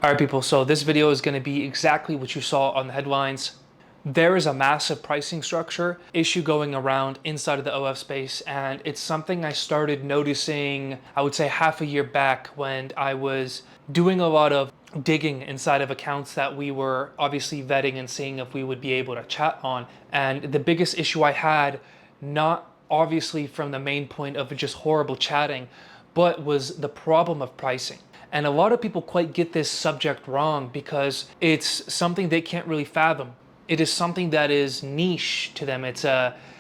All right, people, so this video is going to be exactly what you saw on the headlines. There is a massive pricing structure issue going around inside of the OF space, and it's something I started noticing, I would say half a year back, when I was doing a lot of digging inside of accounts that we were obviously vetting and seeing if we would be able to chat on. And the biggest issue I had, not obviously from the main point of just horrible chatting, but was the problem of pricing. And a lot of people quite get this subject wrong because it's something they can't really fathom. It is something that is niche to them. It's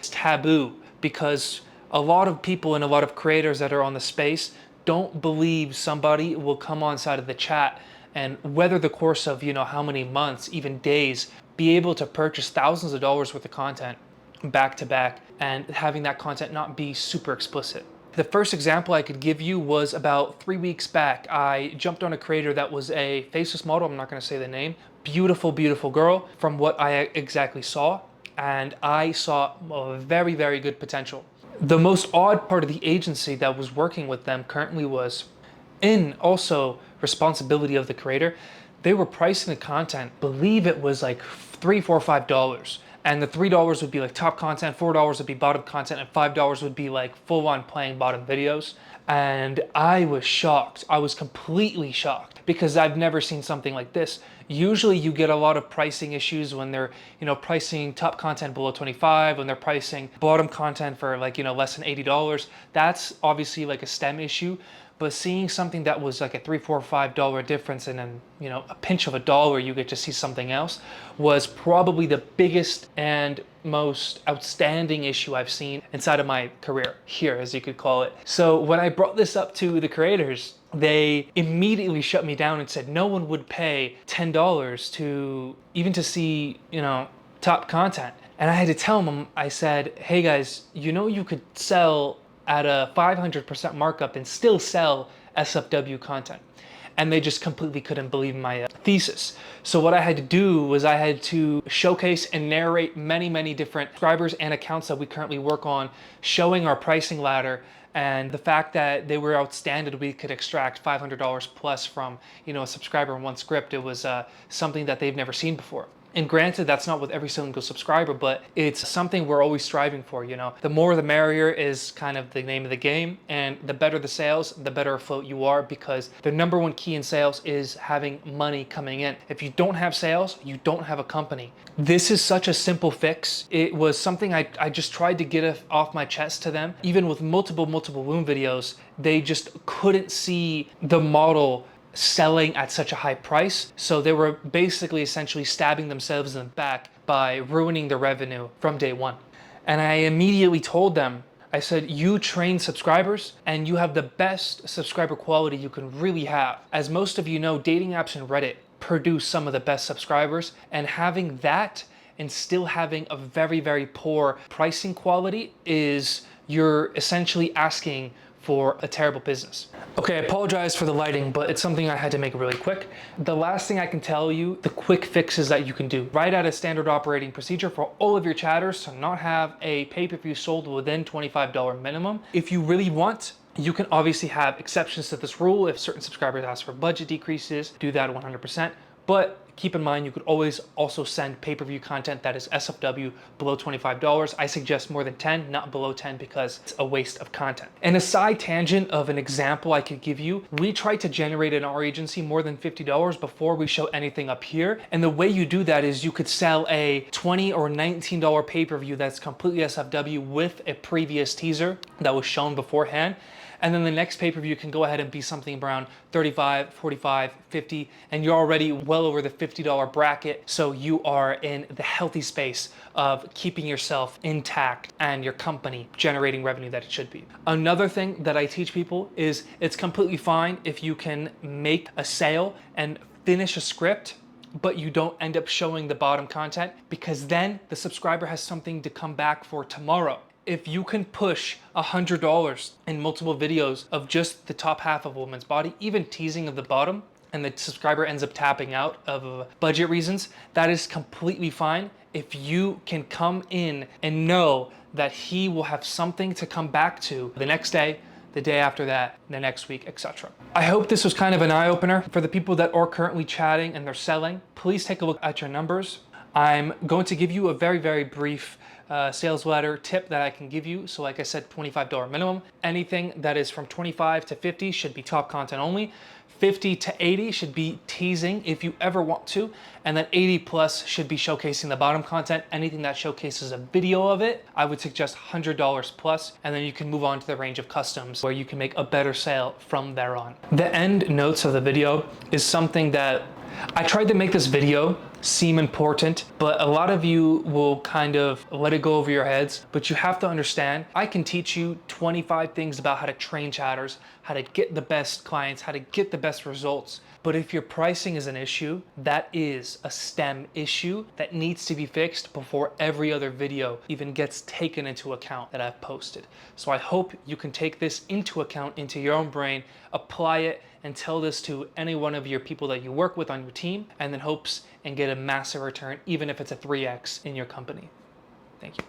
taboo because a lot of people and a lot of creators that are on the space don't believe somebody will come on side of the chat and weather the course of, how many months, even days, be able to purchase thousands of dollars worth of content back to back and having that content not be super explicit. The first example I could give you was about 3 weeks back. I jumped on a creator that was a faceless model. I'm not going to say the name. Beautiful, beautiful girl from what I exactly saw. And I saw a very, very good potential. The most odd part of the agency that was working with them currently was in also responsibility of the creator. They were pricing the content, believe it was like $3, $4, $5. And the $3 would be like top content, $4 would be bottom content, and $5 would be like full on playing bottom videos. And I was shocked. I was completely shocked because I've never seen something like this. Usually you get a lot of pricing issues when they're, pricing top content below 25, when they're pricing bottom content for like, less than $80. That's obviously like a STEM issue. But seeing something that was like a $3, $4, $5 difference and then, a pinch of a dollar, you get to see something else, was probably the biggest and most outstanding issue I've seen inside of my career here, as you could call it. So when I brought this up to the creators, they immediately shut me down and said no one would pay $10 to even to see, top content. And I had to tell them, I said, hey guys, you could sell at a 500% markup and still sell SFW content. And they just completely couldn't believe my thesis. So what I had to do was I had to showcase and narrate many, many different subscribers and accounts that we currently work on, showing our pricing ladder and the fact that they were outstanding. We could extract $500 plus from, a subscriber in one script. It was something that they've never seen before. And granted, that's not with every single subscriber, but it's something we're always striving for, The more the merrier is kind of the name of the game, and the better the sales, the better afloat you are, because the number one key in sales is having money coming in. If you don't have sales, you don't have a company. This is such a simple fix. It was something I just tried to get off my chest to them. Even with multiple Loom videos, they just couldn't see the model selling at such a high price. So they were basically essentially stabbing themselves in the back by ruining their revenue from day one. And I immediately told them, I said, you train subscribers and you have the best subscriber quality you can really have. As most of you know, dating apps and Reddit produce some of the best subscribers, and having that and still having a very, very poor pricing quality is, you're essentially asking for a terrible business. Okay, I apologize for the lighting, but it's something I had to make really quick. The last thing I can tell you, the quick fixes that you can do. Write out a standard operating procedure for all of your chatters to not have a pay-per-view sold within $25 minimum. If you really want, you can obviously have exceptions to this rule. If certain subscribers ask for budget decreases, do that 100%. But keep in mind, you could always also send pay-per-view content that is SFW below $25. I suggest more than 10, not below 10, because it's a waste of content. And a side tangent of an example I could give you, we try to generate in our agency more than $50 before we show anything up here. And the way you do that is you could sell a $20 or $19 pay-per-view that's completely SFW with a previous teaser that was shown beforehand. And then the next pay-per-view can go ahead and be something around 35, 45, 50, and you're already well over the $50 bracket. So you are in the healthy space of keeping yourself intact and your company generating revenue that it should be. Another thing that I teach people is it's completely fine if you can make a sale and finish a script, but you don't end up showing the bottom content, because then the subscriber has something to come back for tomorrow. If you can push $100 in multiple videos of just the top half of a woman's body, even teasing of the bottom, and the subscriber ends up tapping out of budget reasons, that is completely fine. If you can come in and know that he will have something to come back to the next day, the day after that, the next week, etc. I hope this was kind of an eye-opener for the people that are currently chatting and they're selling. Please take a look at your numbers. I'm going to give you a very, very brief sales ladder tip that I can give you. So like I said, $25 minimum. Anything that is from 25 to 50 should be top content only. 50 to 80 should be teasing if you ever want to. And then 80 plus should be showcasing the bottom content. Anything that showcases a video of it, I would suggest $100 plus. And then you can move on to the range of customs where you can make a better sale from there on. The end notes of the video is something that I tried to make this video seem important, but a lot of you will kind of let it go over your heads. But you have to understand, I can teach you 25 things about how to train chatters, how to get the best clients, how to get the best results. But if your pricing is an issue, that is a STEM issue that needs to be fixed before every other video even gets taken into account that I've posted. So I hope you can take this into account into your own brain, apply it, and tell this to any one of your people that you work with on your team, and then hopes and get a massive return, even if it's a 3x in your company. Thank you.